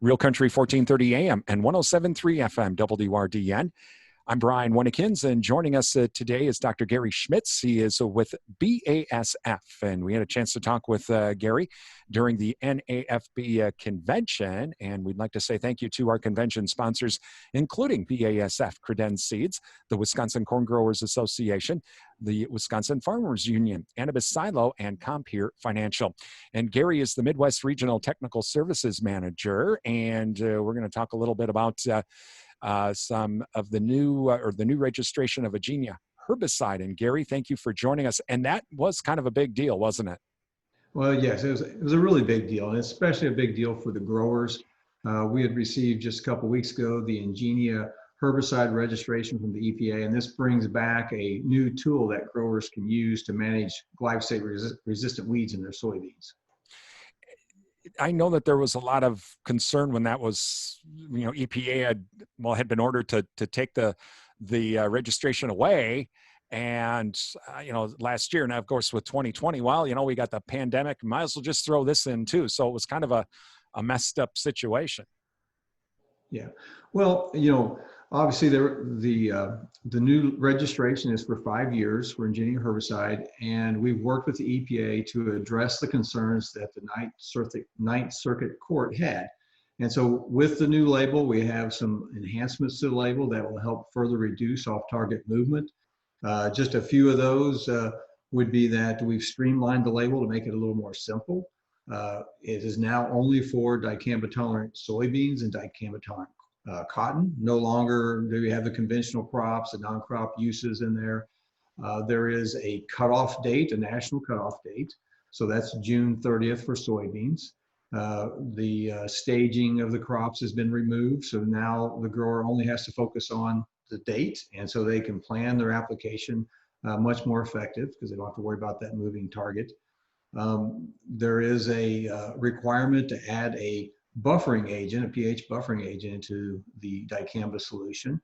Real Country 1430 AM and 107.3 FM WRDN. I'm Brian Winnekins, and joining us today is Dr. Gary Schmitz. He is with BASF, and we had a chance to talk with Gary during the NAFB convention, and we'd like to say thank you to our convention sponsors, including BASF Credenz Seeds, the Wisconsin Corn Growers Association, the Wisconsin Farmers Union, Annabis Silo, and Compeer Financial. And Gary is the Midwest Regional Technical Services Manager, and we're going to talk a little bit about some of the new registration of Agenia herbicide. And Gary, thank you for joining us. And that was kind of a big deal, wasn't it? Well, yes, it was a really big deal, and especially a big deal for the growers. We had received just a couple of weeks ago the Agenia herbicide registration from the EPA, and this brings back a new tool that growers can use to manage glyphosate-resistant weeds in their soybeans. I know that there was a lot of concern when that was, EPA had been ordered to take the registration away. And, last year, now, of course, with 2020, we got the pandemic, might as well just throw this in too. So it was kind of a messed up situation. Yeah. Well, obviously the new registration is for 5 years for Agenia herbicide, and we've worked with the EPA to address the concerns that the Ninth Circuit Court had. And so with the new label, we have some enhancements to the label that will help further reduce off-target movement. Just a few of those would be that we've streamlined the label to make it a little more simple. It is now only for dicamba-tolerant soybeans and dicamba-tolerant cotton. No longer do we have the conventional crops, the non-crop uses in there. There is a cutoff date, a national cutoff date. So that's June 30th for soybeans. The staging of the crops has been removed. So now the grower only has to focus on the date, and so they can plan their application much more effective because they don't have to worry about that moving target. There is a requirement to add a buffering agent, a pH buffering agent into the dicamba solution.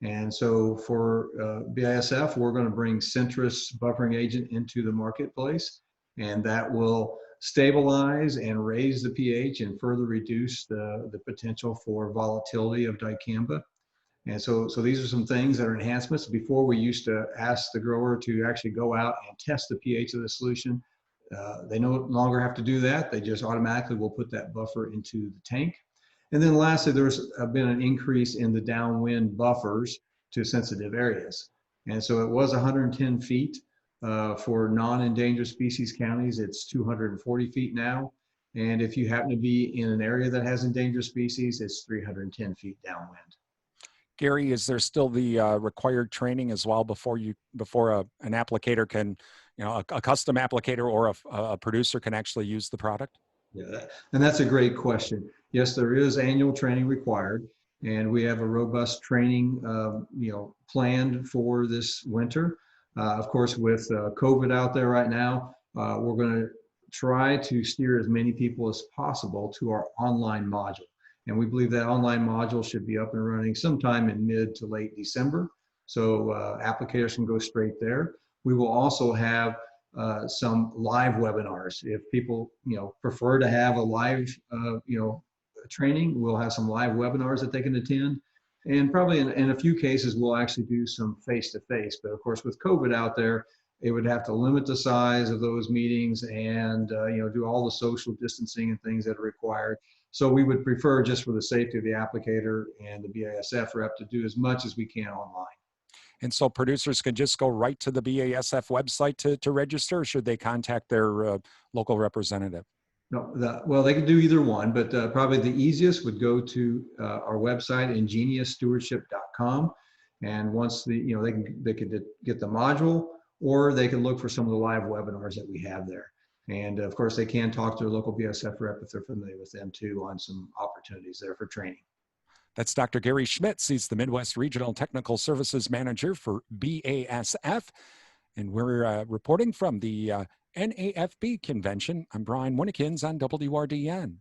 And so for BASF, we're going to bring Centris buffering agent into the marketplace, and that will stabilize and raise the pH and further reduce the potential for volatility of dicamba. And so these are some things that are enhancements. Before, we used to ask the grower to actually go out and test the pH of the solution. They no longer have to do that. They just automatically will put that buffer into the tank. And then lastly, there's been an increase in the downwind buffers to sensitive areas. And so it was 110 feet for non-endangered species counties. It's 240 feet now. And if you happen to be in an area that has endangered species, it's 310 feet downwind. Gary, is there still the required training as well before an applicator can, a custom applicator or a producer can actually use the product? Yeah, and that's a great question. Yes, there is annual training required, and we have a robust training, planned for this winter. Of course, with COVID out there right now, we're going to try to steer as many people as possible to our online module. And we believe that online module should be up and running sometime in mid to late December. So applicators can go straight there. We will also have some live webinars. If people, prefer to have a live, training, we'll have some live webinars that they can attend. And probably in a few cases, we'll actually do some face-to-face. But of course, with COVID out there, it would have to limit the size of those meetings and, do all the social distancing and things that are required. So we would prefer, just for the safety of the applicator and the BASF rep, to do as much as we can online. And so producers can just go right to the BASF website to register, or should they contact their local representative? No, well, they can do either one, but probably the easiest would go to our website, ingeniastewardship.com. And once they could get the module, or they can look for some of the live webinars that we have there. And of course, they can talk to their local BASF rep if they're familiar with them too on some opportunities there for training. That's Dr. Gary Schmitz. He's the Midwest Regional Technical Services Manager for BASF. And we're reporting from the NAFB convention. I'm Brian Winnekins on WRDN.